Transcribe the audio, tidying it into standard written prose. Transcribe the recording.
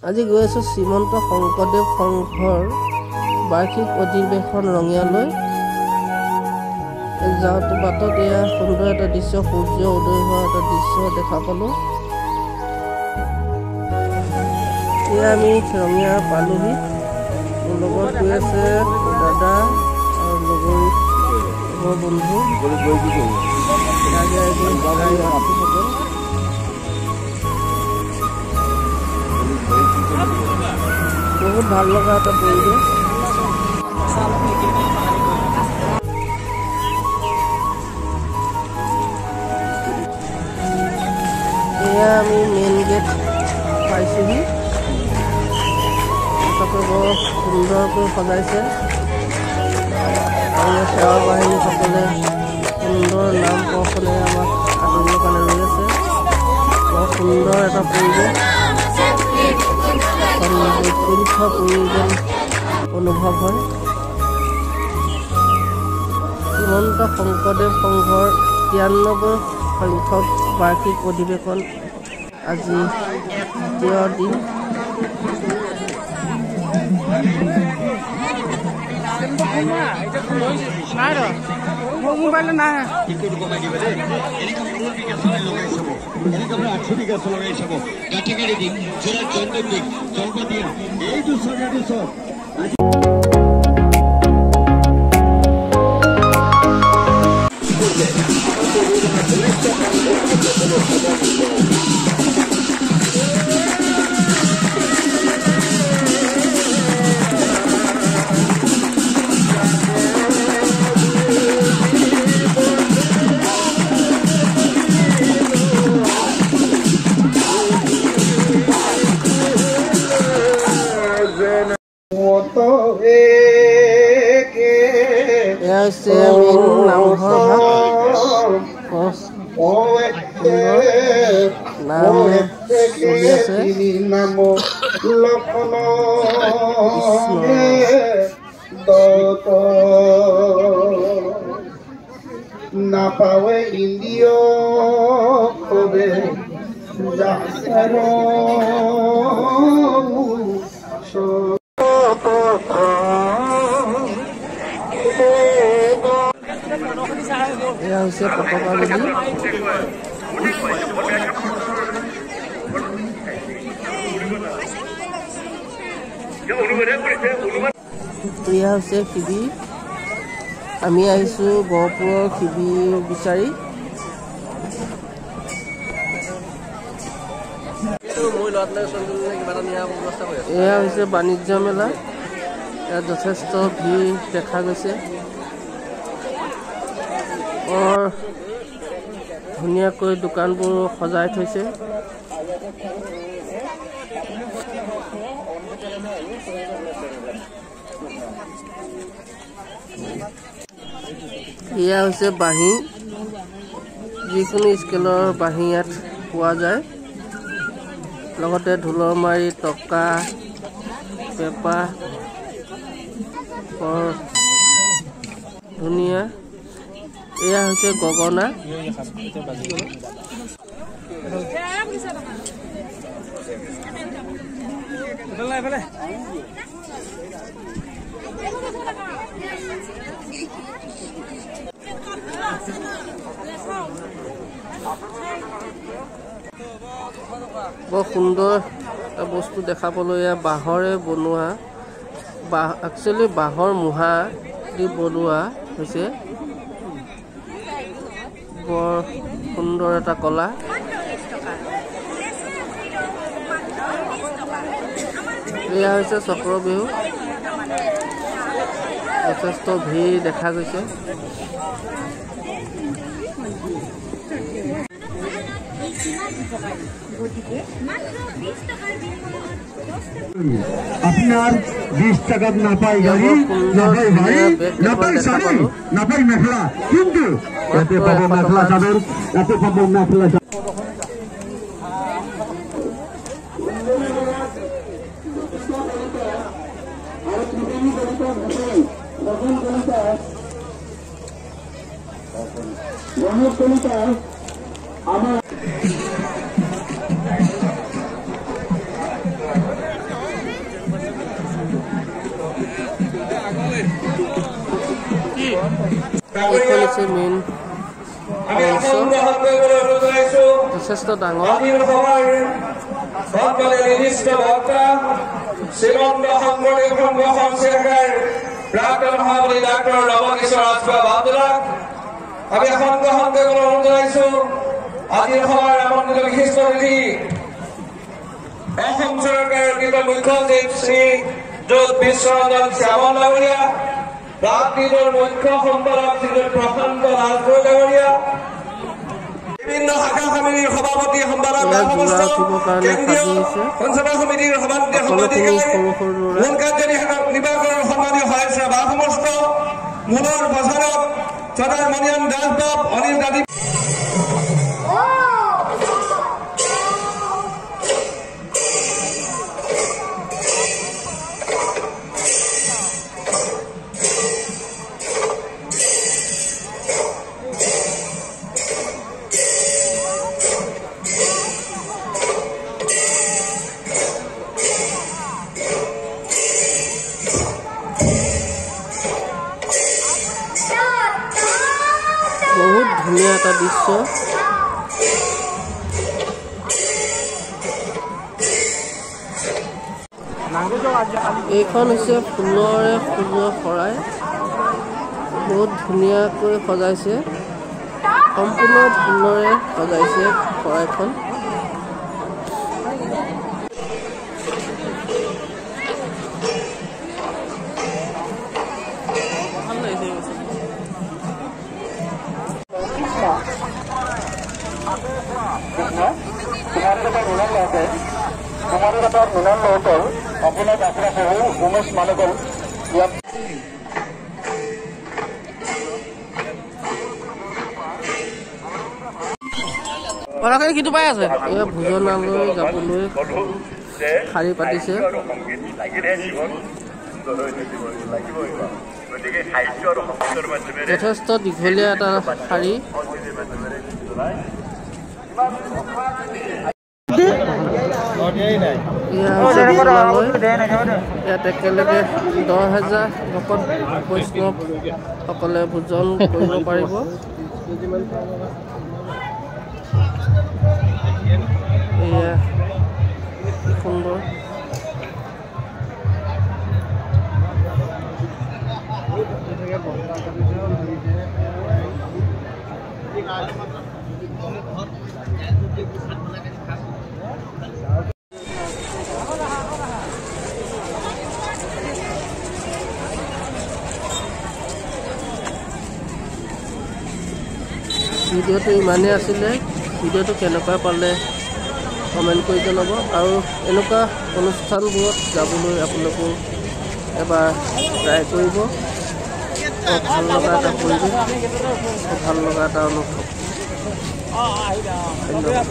আজি গৈ আছো শ্ৰীমন্ত শংকৰদেৱ সংঘৰ বাৰ্ষিক অধিৱেশন ৰঙিয়ালৈ। যাওঁতে বাটত এয়া সুন্দৰ এটা দৃশ্য, সূৰ্য উদয় হোৱা এটা দৃশ্য দেখা পালোঁ। এয়া আমি ৰঙিয়া পালোহি। মোৰ লগত গৈ আছে দাদা আৰু লগৰী মোৰ বন্ধু বহুত ভাল লগা এটা পৰিৱেশ। এয়া আমি মেইন গেট পাইছোঁহি। তাতে বৰ সুন্দৰকৈ সজাইছে আৰু সেৱা বাহিনীসকলে সুন্দৰ নাম প্ৰসনে আমাক আদৰিবৰ কাৰণে ৰৈ আছে। বৰ সুন্দৰ এটা পৰিৱেশ, উৎকণ্ঠ প্ৰয়োজন অনুভৱ হয়। শ্ৰীমন্ত শংকৰদেৱ সংঘৰ 93 সংখ্যক বাৰ্ষিক অধিৱেশন আজি দ্বিতীয় দিন। মোবাইল না নাপাৱে ইন্দিয় কবে এয়া হৈছে পতাকা বেদী। এয়া হৈছে শিবিৰ। আমি আহিছোঁ গহপুৰৰ শিবিৰ বিচাৰি। এয়া হৈছে বাণিজ্য মেলা। ইয়াত যথেষ্ট ভিৰ দেখা গৈছে। বৰ ধুনীয়াকৈ দোকানবোৰ সজাই থৈছে। এয়া হৈছে বাঁহী। যিকোনো স্কেলৰ বাঁহী ইয়াত পোৱা যায়। লগতে ঢোলৰ মাৰি, টকা, পেঁপা, বৰ ধুনীয়া। এয়া হৈছে গগনা। বৰ সুন্দৰ এটা বস্তু দেখা পালোঁ। এয়া বাঁহৰে বনোৱা, একচুৱেলি বাঁহৰ মুহা দি বনোৱা হৈছে। বৰ সুন্দৰ এটা কলা। এয়া হৈছে চক্ৰ বিহু। যথেষ্ট ভিৰ দেখা গৈছে। আপনার 20 টাকা না পাই গাড়ি, না পাই ভাই, না পাই শাড়ি, না পাই মেখলা, কিন্তু এতে পাবো মেখলা চাদর, এতে পাবো মেখলা চাদর। আমার এইখন হৈছে মেইন যথেষ্ট ডাঙৰ শ্ৰীমন্ত শংকৰদেৱ সংঘ সংস্থাৰ প্ৰাক্তন সভাপতি ডাক্তৰ নৱকিশোৰ ৰাজখোৱা বাবুলাক আমি সংঘ অনুৰোধ জনাইছো। আজিৰ সভাৰ আমন্ত্ৰিত বিশিষ্ট অতিথি অসম চৰকাৰৰ মুখ্য সচিব শ্ৰী যুত বিশ্বৰঞ্জন শ্যামল ডাঙৰীয়া, প্ৰাগনিটোৰ মুখ্য সম্পাদক শ্ৰী প্ৰশান্ত ৰাজখোৱা ডাঙৰীয়া, বিভিন্ন শাখা সমিতিৰ সভাপতি সম্পাদক কেন্দ্ৰীয় পঞ্চায়ত সমিতিৰ সভাধিকাৰী মূল কাৰ্যনিৰ্বাহক নিৰ্বাচনৰ সন্মানীয় সদস্য বা সমস্ত মূলৰ প্ৰচাৰক চদাৰ মণিয়ান দাসবাব অনিল দাদী বহুত ধুনীয়া এটা দৃশ্য। এইখন হৈছে ফুলৰে সজোৱা শৰাই, বহুত ধুনীয়াকৈ সজাইছে, সম্পূৰ্ণ ফুলৰে সজাইছে শৰাইখন। কিটো পাই আছে এয়া ভোজনালয় যাবলৈ শাৰী পাতিছে। যথেষ্ট দীঘলীয়া এটা শাৰী। ইয়াত একেলগে 10,000 ভকত বৈষ্ণৱসকলে ভোজন কৰিব পাৰিব। এয়া সুন্দৰ ভিডিঅ'টো ইমানেই আছিলে। ভিডিঅ'টো কেনেকুৱা পালে কমেণ্ট কৰি জনাব, আৰু এনেকুৱা অনুষ্ঠানবোৰত যাবলৈ আপোনালোকে এবাৰ ট্ৰাই কৰিব। ভাল লগা এটা পৰিৱেশ, ভাল লগা এটা অনুভৱ। ধন্যবাদ।